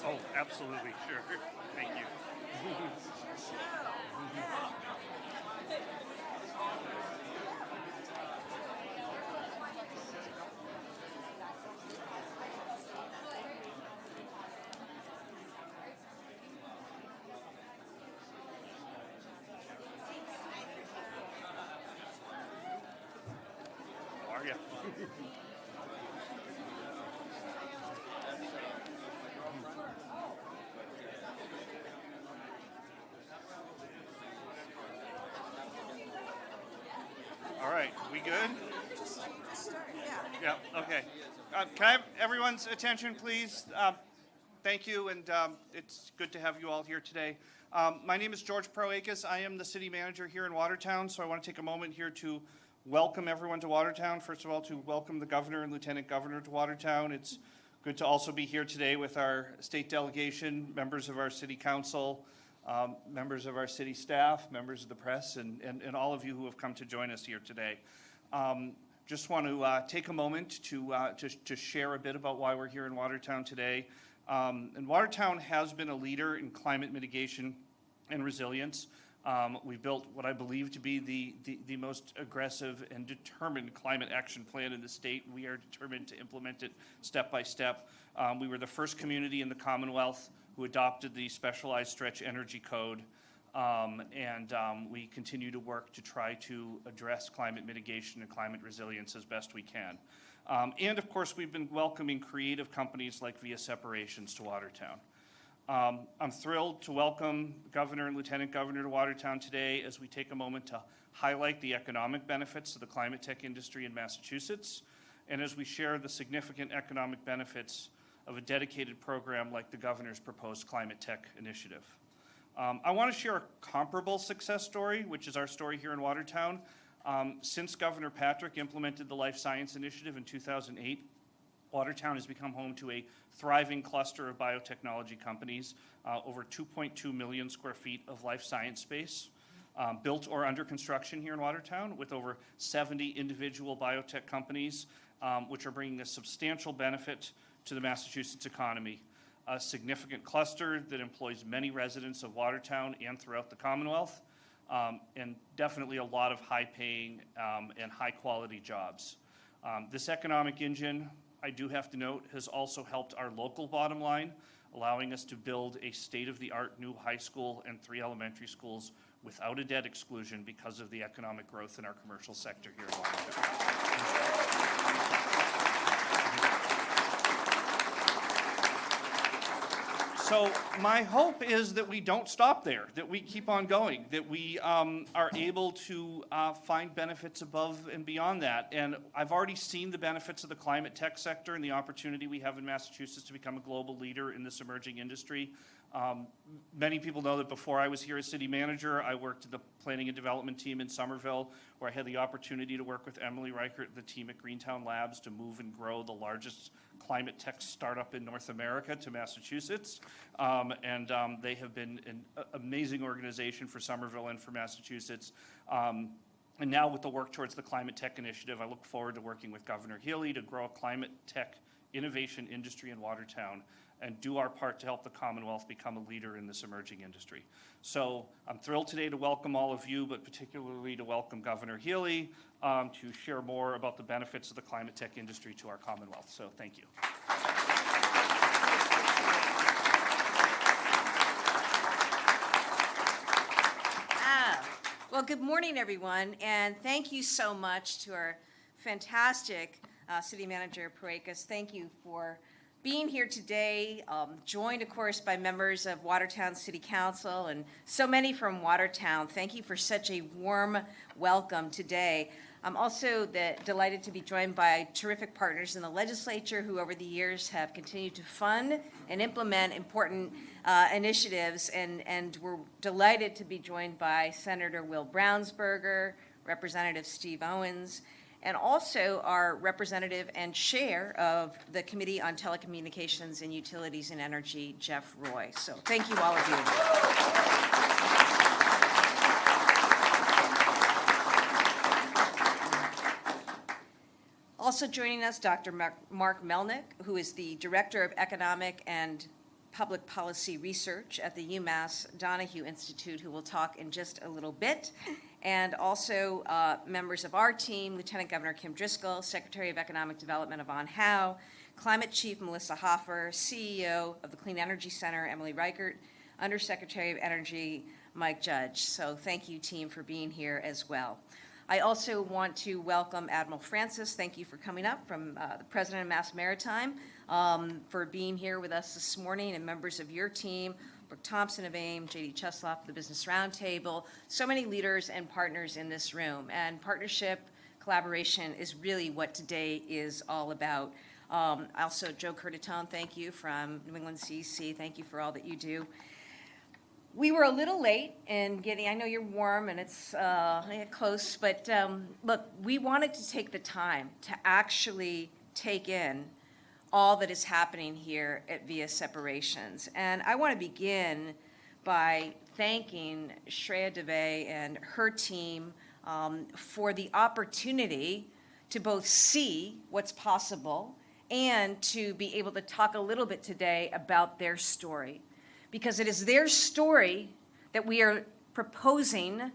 Oh, absolutely, sure. Thank you. How are you? All right, we good? Yeah, okay. Can I have everyone's attention, please? Thank you, and it's good to have you all here today. My name is George Proakis. I am the city manager here in Watertown, so I want to take a moment here to welcome everyone to Watertown. First of all, to welcome the governor and lieutenant governor to Watertown. It's good to also be here today with our state delegation, members of our city council, members of our city staff, members of the press, and all of you who have come to join us here today. Just want to take a moment to share a bit about why we're here in Watertown today. And Watertown has been a leader in climate mitigation and resilience. We built what I believe to be the most aggressive and determined climate action plan in the state. We are determined to implement it step by step. We were the first community in the Commonwealth who adopted the Specialized Stretch Energy Code. We continue to work to try to address climate mitigation and climate resilience as best we can. And of course, we've been welcoming creative companies like Via Separations to Watertown. I'm thrilled to welcome Governor and Lieutenant Governor to Watertown today as we take a moment to highlight the economic benefits of the climate tech industry in Massachusetts, and as we share the significant economic benefits of a dedicated program like the Governor's proposed Climate Tech initiative. I want to share a comparable success story, which is our story here in Watertown. Since Governor Patrick implemented the Life Science Initiative in 2008, Watertown has become home to a thriving cluster of biotechnology companies, over 2.2 million square feet of life science space, built or under construction here in Watertown, with over 70 individual biotech companies, which are bringing a substantial benefit to the Massachusetts economy. A significant cluster that employs many residents of Watertown and throughout the Commonwealth, and definitely a lot of high-paying and high-quality jobs. This economic engine, I do have to note, has also helped our local bottom line, allowing us to build a state-of-the-art new high school and 3 elementary schools without a debt exclusion because of the economic growth in our commercial sector here in Watertown. So my hope is that we don't stop there, that we keep on going, that we are able to find benefits above and beyond that. And I've already seen the benefits of the climate tech sector and the opportunity we have in Massachusetts to become a global leader in this emerging industry. Many people know that before I was here as city manager, I worked at the planning and development team in Somerville, where I had the opportunity to work with Emily Reichert and the team at Greentown Labs to move and grow the largest climate tech startup in North America to Massachusetts. They have been an amazing organization for Somerville and for Massachusetts. And now with the work towards the Climate Tech Initiative, I look forward to working with Governor Healey to grow a climate tech innovation industry in Watertown and do our part to help the Commonwealth become a leader in this emerging industry. So I'm thrilled today to welcome all of you, but particularly to welcome Governor Healey to share more about the benefits of the climate tech industry to our Commonwealth. So thank you. Well, good morning, everyone, and thank you so much to our fantastic City Manager Proakis. Thank you for being here today, joined, of course, by members of Watertown City Council and so many from Watertown. Thank you for such a warm welcome today. I'm also delighted to be joined by terrific partners in the legislature who over the years have continued to fund and implement important initiatives, and we're delighted to be joined by Senator Will Brownsberger, Representative Steve Owens, and also our representative and chair of the Committee on Telecommunications and Utilities and Energy, Jeff Roy. So thank you, all of you. Also joining us, Dr. Mark Melnick, who is the Director of Economic and Public Policy Research at the UMass Donahue Institute, who will talk in just a little bit, and also members of our team, Lieutenant Governor Kim Driscoll, Secretary of Economic Development Yvonne Hao, Climate Chief Melissa Hoffer, CEO of the Clean Energy Center Emily Reichert, Undersecretary of Energy Mike Judge. So thank you, team, for being here as well. I also want to welcome Admiral Francis. Thank you for coming up, from the President of Mass Maritime, for being here with us this morning, and members of your team, Brooke Thompson of AIM, J.D. Chesloff, the Business Roundtable, so many leaders and partners in this room. And partnership, collaboration is really what today is all about. Also, Joe Curtatone, thank you, from New England CEC. Thank you for all that you do. We were a little late in getting, I know you're warm and it's close, but look, we wanted to take the time to actually take in all that is happening here at Via Separations. And I want to begin by thanking Shreya Dubey and her team for the opportunity to both see what's possible and to be able to talk a little bit today about their story. Because it is their story that we are proposing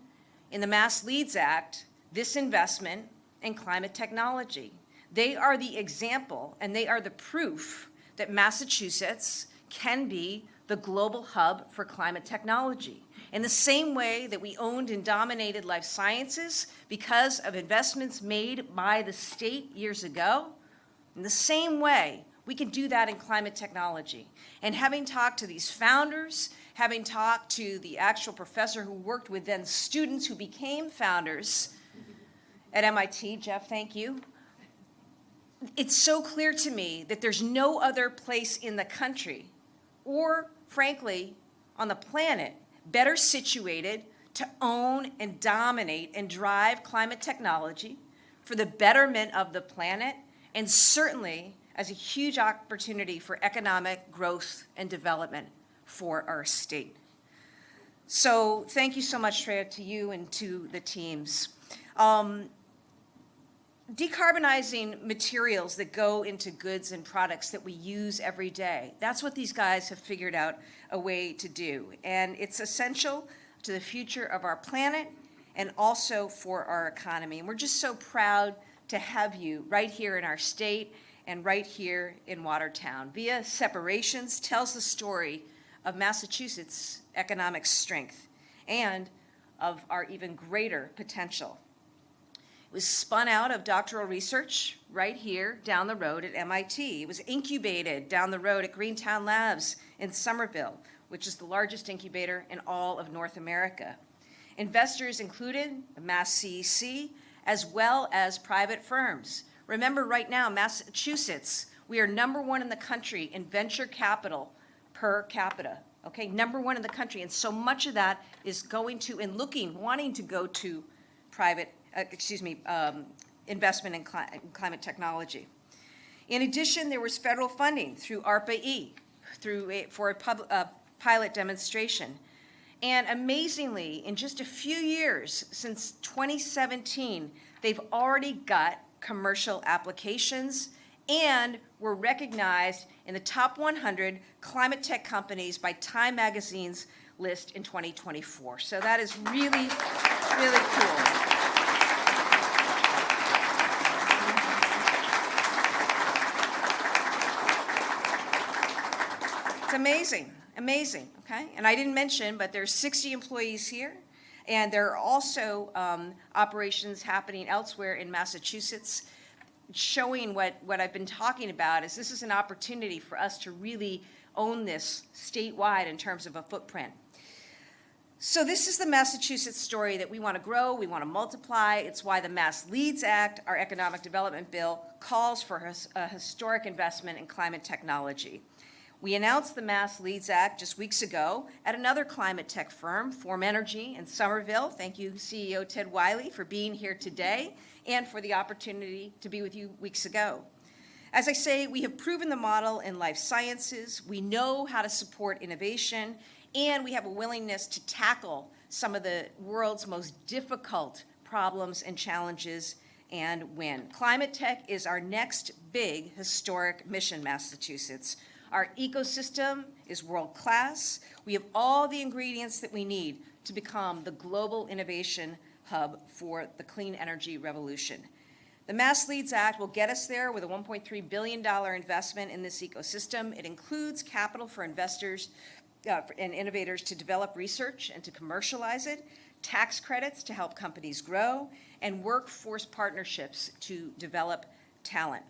in the Mass Leads Act, this investment in climate technology. They are the example and they are the proof that Massachusetts can be the global hub for climate technology. In the same way that we owned and dominated life sciences because of investments made by the state years ago, in the same way, we can do that in climate technology. And having talked to these founders, having talked to the actual professor who worked with then students who became founders at MIT, Jeff, thank you. It's so clear to me that there's no other place in the country, or frankly, on the planet, better situated to own and dominate and drive climate technology for the betterment of the planet, and certainly as a huge opportunity for economic growth and development for our state. So thank you so much, Shreya, to you and to the teams. Decarbonizing materials that go into goods and products that we use every day, that's what these guys have figured out a way to do. And it's essential to the future of our planet and also for our economy. And we're just so proud to have you right here in our state and right here in Watertown. Via Separations tells the story of Massachusetts' economic strength and of our even greater potential. It was spun out of doctoral research right here down the road at MIT. It was incubated down the road at Greentown Labs in Somerville, which is the largest incubator in all of North America. Investors included MassCEC, as well as private firms. Remember, right now, Massachusetts, we are #1 in the country in venture capital per capita, okay? #1 in the country, and so much of that is going to and wanting to go to private, investment in climate technology. In addition, there was federal funding through ARPA-E for a pilot demonstration. And amazingly, in just a few years, since 2017, they've already got commercial applications and were recognized in the top 100 climate tech companies by Time Magazine's list in 2024. So that is really, really cool. It's amazing, amazing, okay? And I didn't mention, but there's 60 employees here. And there are also operations happening elsewhere in Massachusetts, showing what I've been talking about is this is an opportunity for us to really own this statewide in terms of a footprint. So this is the Massachusetts story that we want to grow, we want to multiply. It's why the Mass Leads Act, our economic development bill, calls for a historic investment in climate technology. We announced the Mass Leads Act just weeks ago at another climate tech firm, Form Energy in Somerville. Thank you, CEO Ted Wiley, for being here today and for the opportunity to be with you weeks ago. As I say, we have proven the model in life sciences. We know how to support innovation, and we have a willingness to tackle some of the world's most difficult problems and challenges and win. Climate tech is our next big historic mission, Massachusetts. Our ecosystem is world-class. We have all the ingredients that we need to become the global innovation hub for the clean energy revolution. The MassLeads Act will get us there with a $1.3 billion investment in this ecosystem. It includes capital for investors and innovators to develop research and to commercialize it, tax credits to help companies grow, and workforce partnerships to develop talent.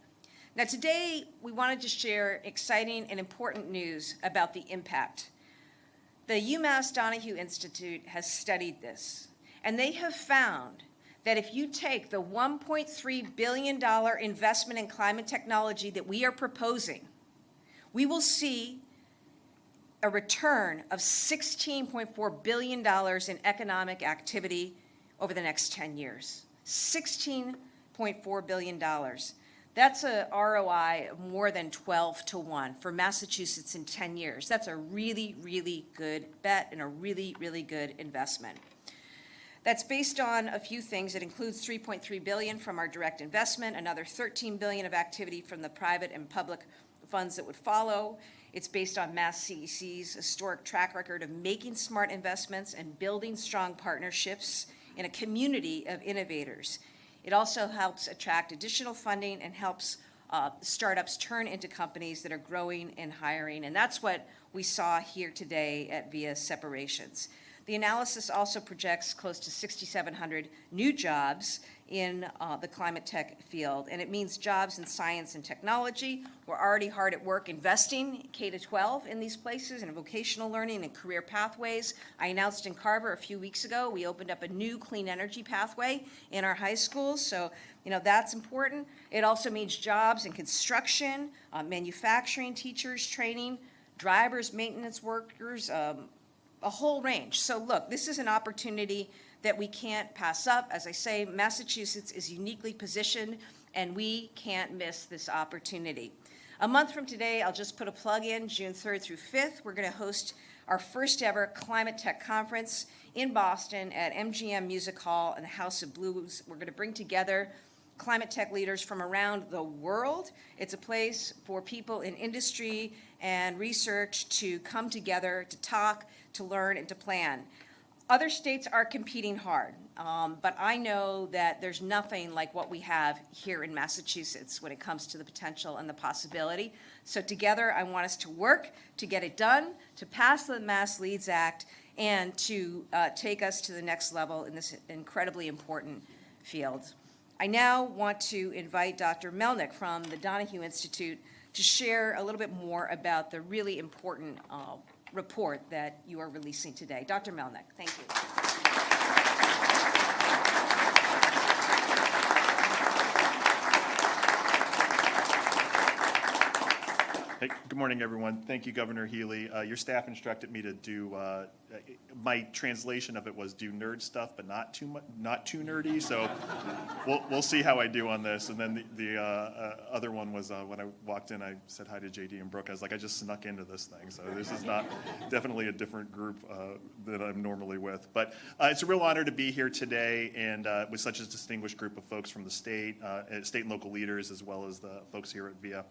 Now today, we wanted to share exciting and important news about the impact. The UMass Donahue Institute has studied this, and they have found that if you take the $1.3 billion investment in climate technology that we are proposing, we will see a return of $16.4 billion in economic activity over the next 10 years. $16.4 billion. That's a ROI of more than 12 to 1 for Massachusetts in 10 years. That's a really, really good bet and a really, really good investment. That's based on a few things. It includes $3.3 billion from our direct investment, another $13 billion of activity from the private and public funds that would follow. It's based on MassCEC's historic track record of making smart investments and building strong partnerships in a community of innovators. It also helps attract additional funding and helps startups turn into companies that are growing and hiring. And that's what we saw here today at Via Separations. The analysis also projects close to 6,700 new jobs in the climate tech field, and it means jobs in science and technology. We're already hard at work investing K-12 in these places and vocational learning and career pathways. I announced in Carver a few weeks ago, we opened up a new clean energy pathway in our high schools, so that's important. It also means jobs in construction, manufacturing, teachers, training, drivers, maintenance workers, a whole range. So look, this is an opportunity that we can't pass up. As I say, Massachusetts is uniquely positioned, and we can't miss this opportunity. A month from today, I'll just put a plug in, June 3rd through 5th, we're going to host our first ever Climate Tech Conference in Boston at MGM Music Hall and the House of Blues. We're going to bring together climate tech leaders from around the world. It's a place for people in industry and research to come together, to talk, to learn, and to plan. Other states are competing hard, but I know that there's nothing like what we have here in Massachusetts when it comes to the potential and the possibility. So together, I want us to work to get it done, to pass the MassLeads Act, and to take us to the next level in this incredibly important field. I now want to invite Dr. Melnick from the Donahue Institute to share a little bit more about the really important report that you are releasing today. Dr. Melnick, thank you. Hey, good morning, everyone. Thank you, Governor Healey. Your staff instructed me to do, my translation of it was do nerd stuff, but not too nerdy. So we'll see how I do on this. And then the other one was when I walked in, I said hi to JD and Brooke. I was like, I just snuck into this thing. So this is not definitely a different group that I'm normally with. But it's a real honor to be here today and with such a distinguished group of folks from the state and local leaders, as well as the folks here at VIA.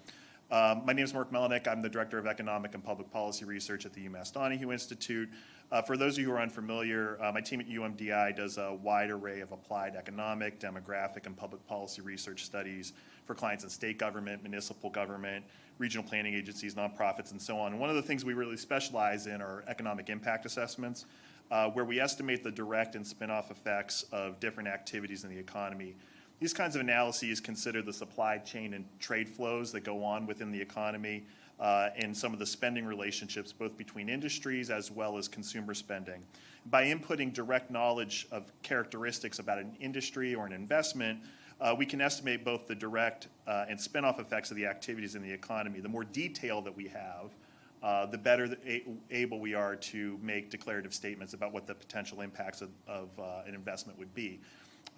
My name is Mark Melnick. I'm the Director of Economic and Public Policy Research at the UMass Donahue Institute. For those of you who are unfamiliar, my team at UMDI does a wide array of applied economic, demographic, and public policy research studies for clients in state government, municipal government, regional planning agencies, nonprofits, and so on. And one of the things we really specialize in are economic impact assessments, where we estimate the direct and spin-off effects of different activities in the economy. These kinds of analyses consider the supply chain and trade flows that go on within the economy and some of the spending relationships both between industries as well as consumer spending. By inputting direct knowledge of characteristics about an industry or an investment, we can estimate both the direct and spin-off effects of the activities in the economy. The more detail that we have, the better able we are to make declarative statements about what the potential impacts of an investment would be.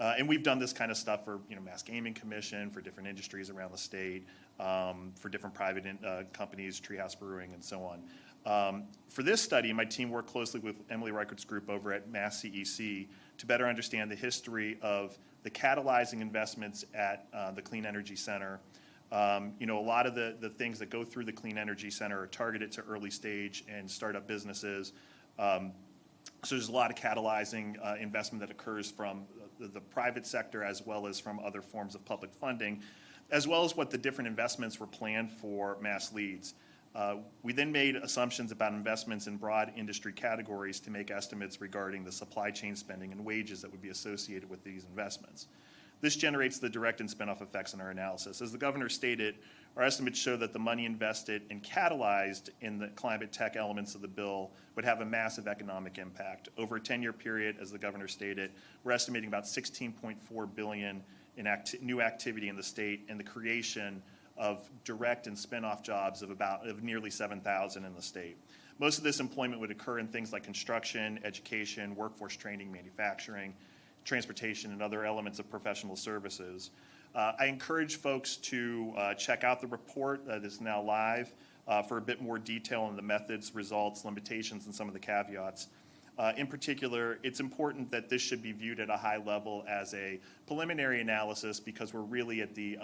And we've done this kind of stuff for Mass Gaming Commission, for different industries around the state, for different private companies, Treehouse Brewing, and so on. For this study, my team worked closely with Emily Reichert's group over at MassCEC to better understand the history of the catalyzing investments at the Clean Energy Center, You know, a lot of the things that go through the Clean Energy Center are targeted to early stage and startup businesses. So there's a lot of catalyzing investment that occurs from the private sector as well as from other forms of public funding, as well as what the different investments were planned for Mass Leads. We then made assumptions about investments in broad industry categories to make estimates regarding the supply chain spending and wages that would be associated with these investments. This generates the direct and spin-off effects in our analysis. As the governor stated, our estimates show that the money invested and catalyzed in the climate tech elements of the bill would have a massive economic impact. Over a 10-year period, as the governor stated, we're estimating about $16.4 billion in new activity in the state and the creation of direct and spin-off jobs of nearly 7,000 in the state. Most of this employment would occur in things like construction, education, workforce training, manufacturing, transportation, and other elements of professional services. I encourage folks to check out the report that is now live for a bit more detail on the methods, results, limitations, and some of the caveats. In particular, it's important that this should be viewed at a high level as a preliminary analysis because we're really at the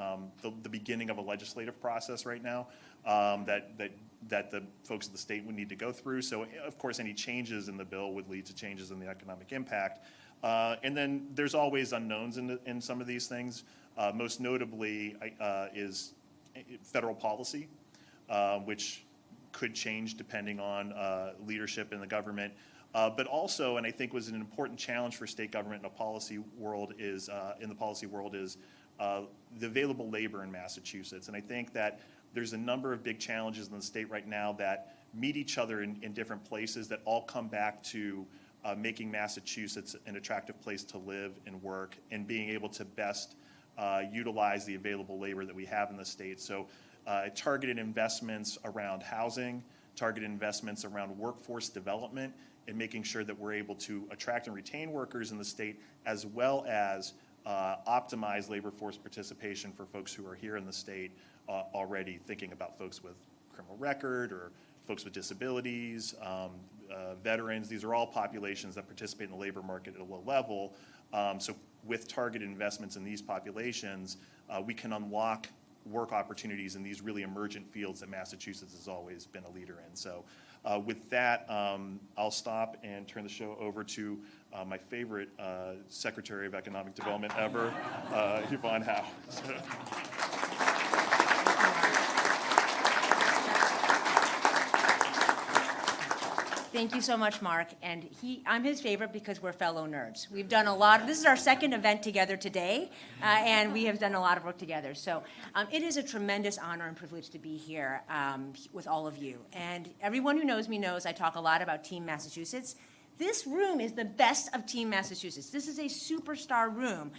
beginning of a legislative process right now that the folks of the state would need to go through. So, of course, any changes in the bill would lead to changes in the economic impact. And then there's always unknowns in some of these things. Most notably is federal policy, which could change depending on leadership in the government. But also, and I think was an important challenge for state government in the policy world is the available labor in Massachusetts. And I think that there's a number of big challenges in the state right now that meet each other in different places that all come back to making Massachusetts an attractive place to live and work and being able to best utilize the available labor that we have in the state. So targeted investments around housing, targeted investments around workforce development, and making sure that we're able to attract and retain workers in the state, as well as optimize labor force participation for folks who are here in the state already, thinking about folks with criminal record or folks with disabilities, veterans. These are all populations that participate in the labor market at a low level. So with targeted investments in these populations, we can unlock work opportunities in these really emergent fields that Massachusetts has always been a leader in. So with that, I'll stop and turn the show over to my favorite Secretary of Economic Development ever, Yvonne Hao. Thank you so much, Mark. And I'm his favorite because we're fellow nerds. We've done a lot. This is our second event together today, and we have done a lot of work together. So it is a tremendous honor and privilege to be here with all of you. And everyone who knows me knows I talk a lot about Team Massachusetts. This room is the best of Team Massachusetts. This is a superstar room.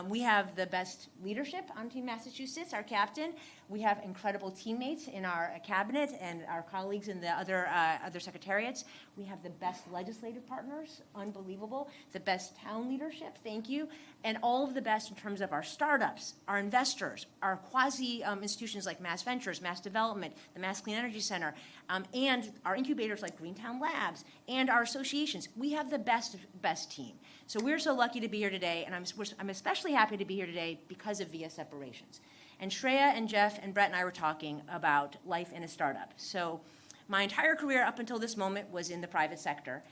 We have the best leadership on Team Massachusetts, our captain. We have incredible teammates in our cabinet and our colleagues in the other secretariats. We have the best legislative partners, unbelievable. The best town leadership, thank you. And all of the best in terms of our startups, our investors, our quasi-institutions like Mass Ventures, Mass Development, the Mass Clean Energy Center, and our incubators like Greentown Labs, and our associations. We have the best team. So we're so lucky to be here today, and I'm especially happy to be here today because of Via Separations. And Shreya and Jeff and Brett and I were talking about life in a startup. So my entire career up until this moment was in the private sector.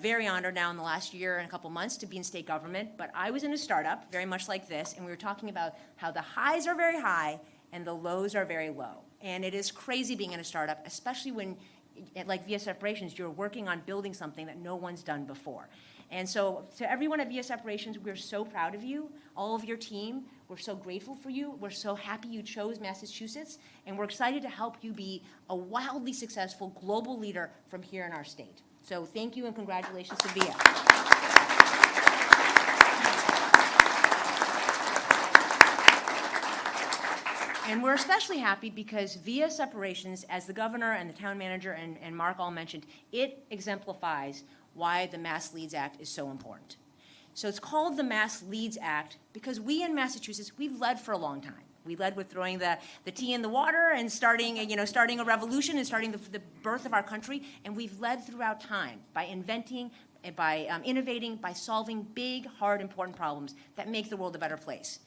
Very honored now in the last year and a couple months to be in state government, but I was in a startup very much like this, and we were talking about how the highs are very high and the lows are very low. And it is crazy being in a startup, especially when, like Via Separations, you're working on building something that no one's done before. And so to everyone at Via Separations, we're so proud of you, all of your team. We're so grateful for you. We're so happy you chose Massachusetts, and we're excited to help you be a wildly successful global leader from here in our state. So thank you and congratulations to Via. And we're especially happy because Via Separations, as the governor and the town manager and Mark all mentioned, it exemplifies why the Mass Leads Act is so important. So it's called the Mass Leads Act because we in Massachusetts, we've led for a long time. We led with throwing the tea in the water and starting a revolution and starting the birth of our country. And we've led throughout time by inventing, by innovating, by solving big, hard, important problems that make the world a better place.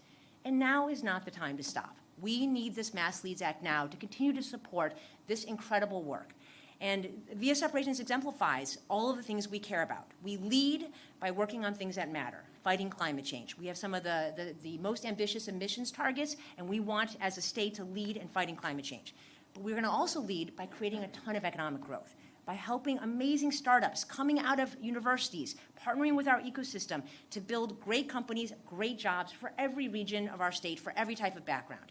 And now is not the time to stop. We need this Mass Leads Act now to continue to support this incredible work. And via separations exemplifies all of the things we care about. We lead by working on things that matter, fighting climate change. We have some of the most ambitious emissions targets, and we want, as a state, to lead in fighting climate change. But we're going to also lead by creating a ton of economic growth, by helping amazing startups coming out of universities, partnering with our ecosystem to build great companies, great jobs for every region of our state, for every type of background.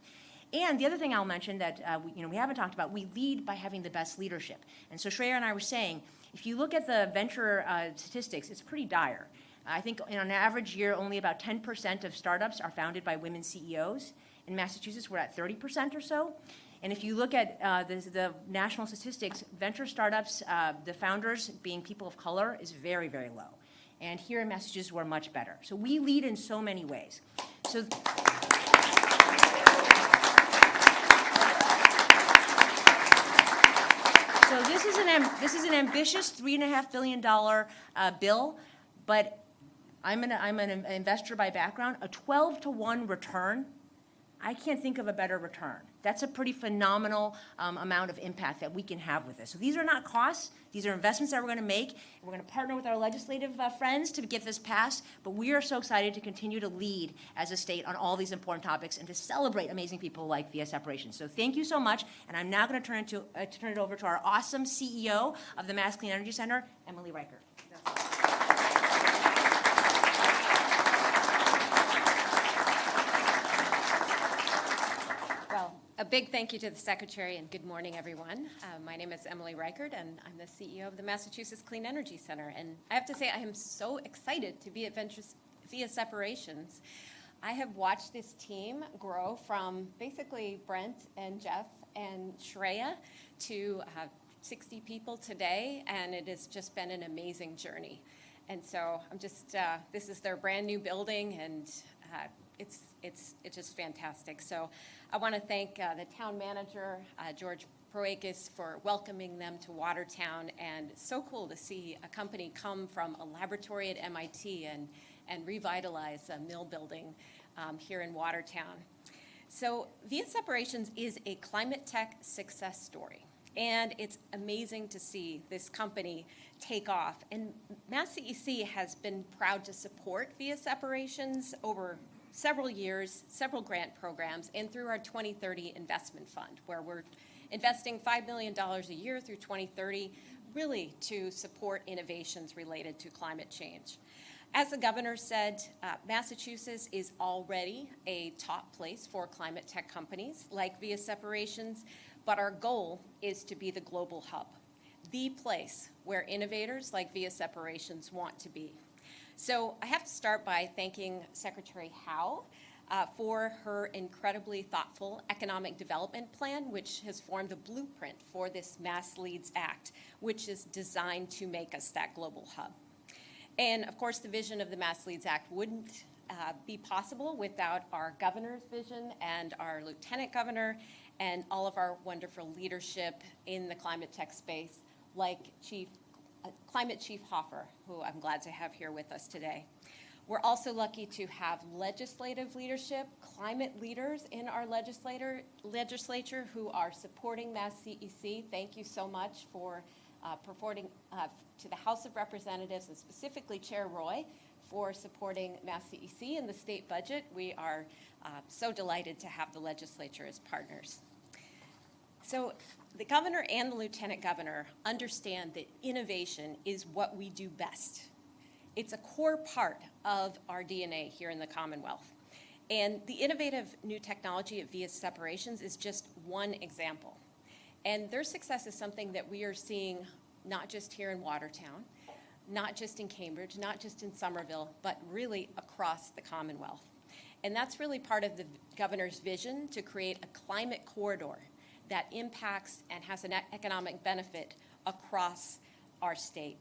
And the other thing I'll mention that we haven't talked about, we lead by having the best leadership. And so Shreya and I were saying, if you look at the venture statistics, it's pretty dire. I think in an average year, only about 10% of startups are founded by women CEOs. In Massachusetts, we're at 30% or so. And if you look at the national statistics, venture startups, the founders being people of color, is very, very low. And here in Massachusetts, we're much better. So we lead in so many ways. So this is an ambitious $3.5 billion bill, but I'm an investor by background. A 12-to-1 return, I can't think of a better return. That's a pretty phenomenal amount of impact that we can have with this. So these are not costs. These are investments that we're going to make. We're going to partner with our legislative friends to get this passed. But we are so excited to continue to lead as a state on all these important topics and to celebrate amazing people like via separations. So thank you so much. And I'm now going to turn it over to our awesome CEO of the Mass Clean Energy Center, Emily Reichert. A big thank you to the Secretary and good morning, everyone. My name is Emily Reichert, and I'm the CEO of the Massachusetts Clean Energy Center. And I have to say, I am so excited to be at Via Separations. I have watched this team grow from basically Brent and Jeff and Shreya to 60 people today, and it has just been an amazing journey. And so I'm just, this is their brand new building, and it's just fantastic. So I want to thank the town manager, George Proakis, for welcoming them to Watertown, and it's so cool to see a company come from a laboratory at MIT and revitalize a mill building here in Watertown. So Via Separations is a ClimateTech success story, and it's amazing to see this company take off. And MassCEC has been proud to support Via Separations over several years, several grant programs, and through our 2030 investment fund, where we're investing $5 million a year through 2030, really to support innovations related to climate change. As the governor said, Massachusetts is already a top place for climate tech companies like Via Separations, but our goal is to be the global hub, the place where innovators like Via Separations want to be. So I have to start by thanking Secretary Hao for her incredibly thoughtful economic development plan, which has formed the blueprint for this Mass Leads Act, which is designed to make us that global hub. And of course, the vision of the Mass Leads Act wouldn't be possible without our governor's vision and our lieutenant governor and all of our wonderful leadership in the climate tech space, like Climate Chief Hoffer, who I'm glad to have here with us today. We're also lucky to have legislative leadership, climate leaders in our legislature who are supporting MassCEC. Thank you so much for reporting to the House of Representatives, and specifically Chair Roy, for supporting MassCEC in the state budget. We are so delighted to have the legislature as partners. So the governor and the lieutenant governor understand that innovation is what we do best. It's a core part of our DNA here in the Commonwealth. And the innovative new technology at Via Separations is just one example. And their success is something that we are seeing not just here in Watertown, not just in Cambridge, not just in Somerville, but really across the Commonwealth. And that's really part of the governor's vision to create a climate corridor that impacts and has an economic benefit across our state.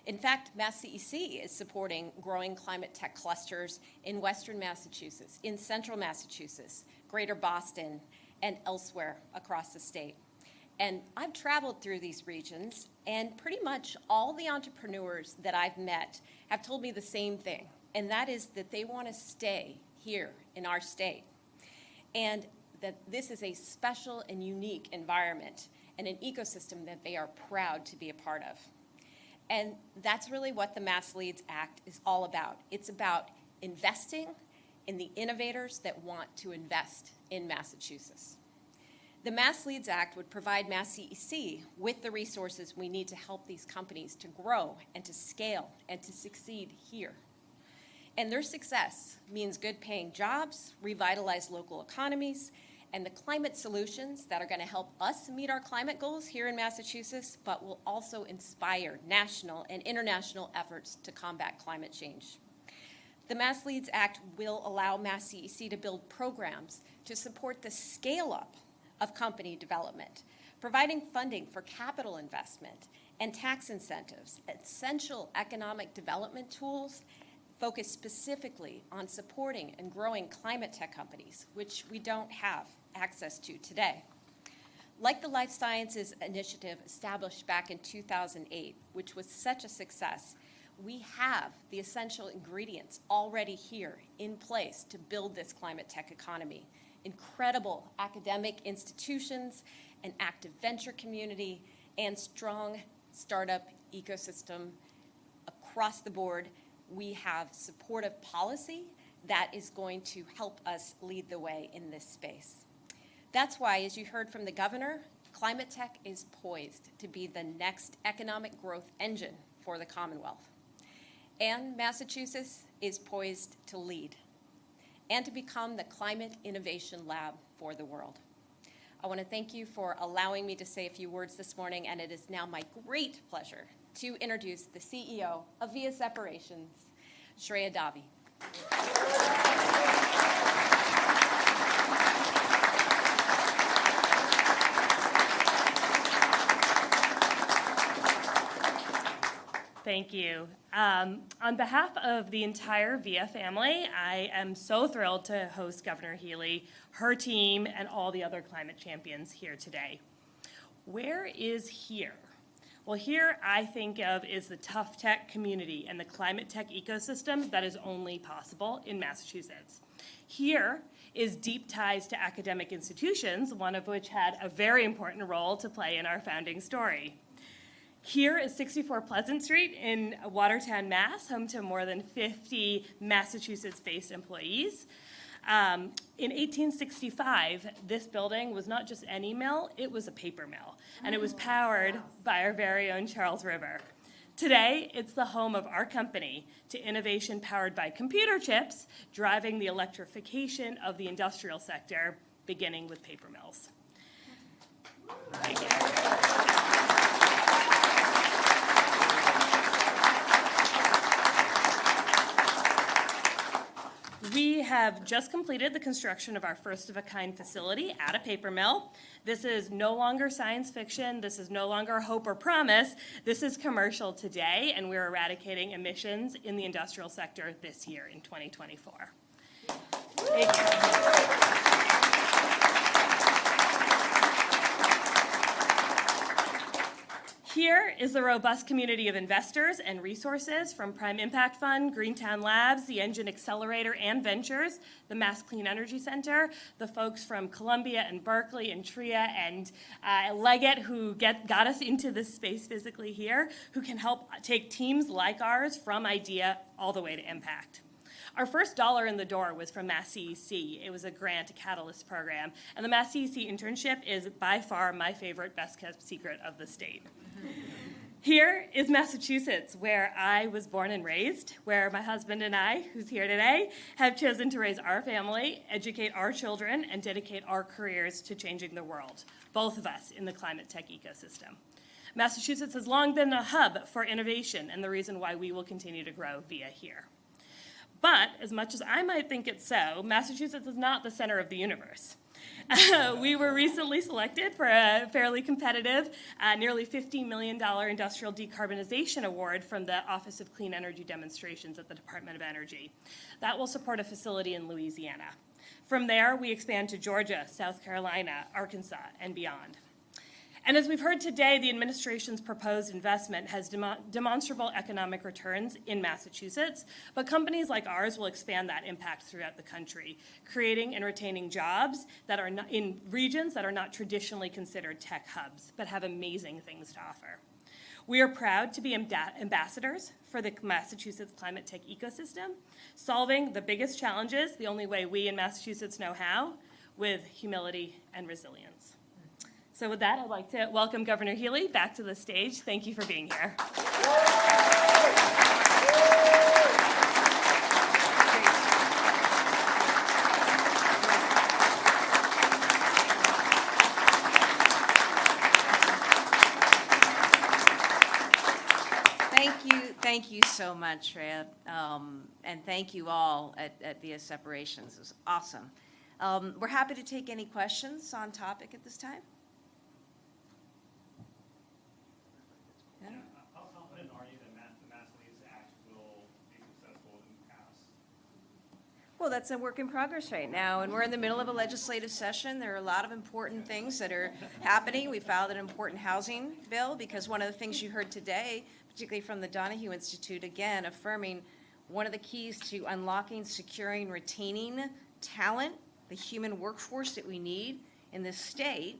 In fact, MassCEC is supporting growing climate tech clusters in Western Massachusetts, in Central Massachusetts, Greater Boston, and elsewhere across the state. And I've traveled through these regions, and pretty much all the entrepreneurs that I've met have told me the same thing, and that is that they want to stay here in our state. And that this is a special and unique environment and an ecosystem that they are proud to be a part of. And that's really what the Mass Leads Act is all about. It's about investing in the innovators that want to invest in Massachusetts. The Mass Leads Act would provide MassCEC with the resources we need to help these companies to grow and to scale and to succeed here. And their success means good paying jobs, revitalize local economies, and the climate solutions that are going to help us meet our climate goals here in Massachusetts, but will also inspire national and international efforts to combat climate change. The Mass Leads Act will allow MassCEC to build programs to support the scale-up of company development, providing funding for capital investment and tax incentives, essential economic development tools focused specifically on supporting and growing climate tech companies, which we don't have access to today. Like the Life Sciences Initiative established back in 2008, which was such a success, we have the essential ingredients already here in place to build this climate tech economy. Incredible academic institutions, an active venture community, and strong startup ecosystem across the board. We have supportive policy that is going to help us lead the way in this space. That's why, as you heard from the governor, ClimateTech is poised to be the next economic growth engine for the Commonwealth. And Massachusetts is poised to lead and to become the climate innovation lab for the world. I want to thank you for allowing me to say a few words this morning, and it is now my great pleasure to introduce the CEO of Via Separations, Shreya Davi. Thank you. On behalf of the entire VIA family, I am so thrilled to host Governor Healey, her team, and all the other climate champions here today. Where is here? Well, here I think of is the tough tech community and the climate tech ecosystem that is only possible in Massachusetts. Here is deep ties to academic institutions, one of which had a very important role to play in our founding story. Here is 64 Pleasant Street in Watertown, Mass., home to more than 50 Massachusetts-based employees. In 1865, this building was not just any mill, it was a paper mill, and it was powered by our very own Charles River. Today, it's the home of our company to innovation powered by computer chips, driving the electrification of the industrial sector, beginning with paper mills. Thank you. We have just completed the construction of our first-of-a-kind facility at a paper mill. This is no longer science fiction. This is no longer hope or promise. This is commercial today, and we're eradicating emissions in the industrial sector this year in 2024. Thank you. Here is the robust community of investors and resources from Prime Impact Fund, Greentown Labs, the Engine Accelerator and Ventures, the Mass Clean Energy Center, the folks from Columbia and Berkeley and TRIA and Leggett who got us into this space physically here, who can help take teams like ours from idea all the way to impact. Our first dollar in the door was from MassCEC. It was a grant, a catalyst program. And the MassCEC internship is by far my favorite, best kept secret of the state. Here is Massachusetts, where I was born and raised, where my husband and I, who's here today, have chosen to raise our family, educate our children, and dedicate our careers to changing the world, both of us in the climate tech ecosystem. Massachusetts has long been a hub for innovation and the reason why we will continue to grow via here. But as much as I might think it's so, Massachusetts is not the center of the universe. We were recently selected for a fairly competitive, nearly $50 million industrial decarbonization award from the Office of Clean Energy Demonstrations at the Department of Energy. That will support a facility in Louisiana. From there, we expand to Georgia, South Carolina, Arkansas, and beyond. And as we've heard today, the administration's proposed investment has demonstrable economic returns in Massachusetts, but companies like ours will expand that impact throughout the country, creating and retaining jobs that are not in regions that are not traditionally considered tech hubs, but have amazing things to offer. We are proud to be ambassadors for the Massachusetts ClimateTech ecosystem, solving the biggest challenges the only way we in Massachusetts know how, with humility and resilience. So with that, I'd like to welcome Governor Healey back to the stage. Thank you for being here. Thank you so much, Rhea, and thank you all at Via Separations. It was awesome. We're happy to take any questions on topic at this time. Yeah. How confident are you that the MassCEC Act will be successful and pass? Well, that's a work in progress right now, and we're in the middle of a legislative session. There are a lot of important things that are happening. We filed an important housing bill because one of the things you heard today, particularly from the Donahue Institute, again, affirming one of the keys to unlocking, securing, retaining talent, the human workforce that we need in this state,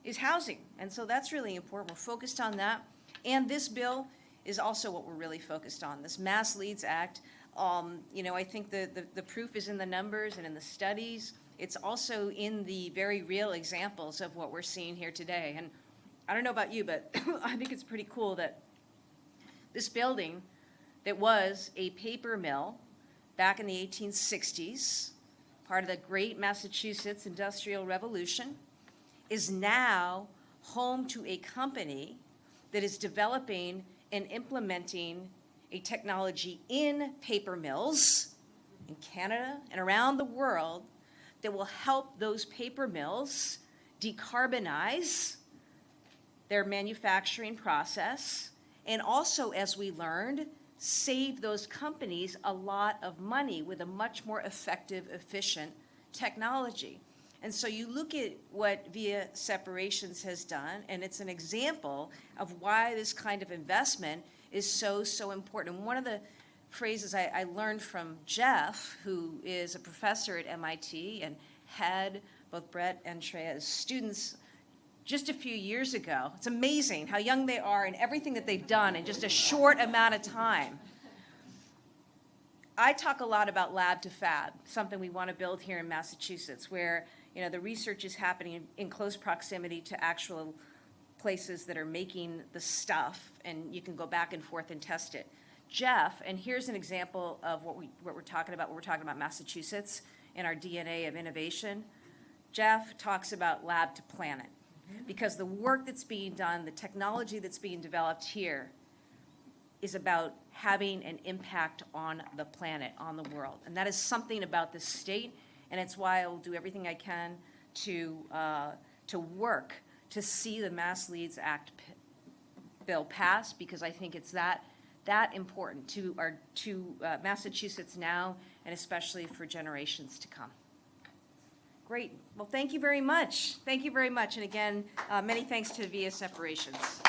is housing. And so that's really important. We're focused on that. And this bill is also what we're really focused on, this MassCEC Act. I think the proof is in the numbers and in the studies. It's also in the very real examples of what we're seeing here today. And I don't know about you, but I think it's pretty cool that this building that was a paper mill back in the 1860s, part of the great Massachusetts Industrial Revolution, is now home to a company that is developing and implementing a technology in paper mills in Canada and around the world that will help those paper mills decarbonize their manufacturing process, and also, as we learned, save those companies a lot of money with a much more effective, efficient technology. And so you look at what Via Separations has done, and it's an example of why this kind of investment is so, so important. And one of the phrases I learned from Jeff, who is a professor at MIT and had both Brett and Shreya's students just a few years ago. It's amazing how young they are and everything that they've done in just a short amount of time. I talk a lot about lab to fab, something we want to build here in Massachusetts, where the research is happening in close proximity to actual places that are making the stuff, and you can go back and forth and test it. Jeff, and here's an example of what we're talking about. We're talking about Massachusetts and our DNA of innovation. Jeff talks about lab to planet, because the work that's being done, the technology that's being developed here, is about having an impact on the planet, on the world. And that is something about this state, and it's why I will do everything I can to work to see the MassCEC Act bill pass, because I think it's that important to Massachusetts now, and especially for generations to come. Great. Well, thank you very much. Thank you very much. And again, many thanks to Via Separations.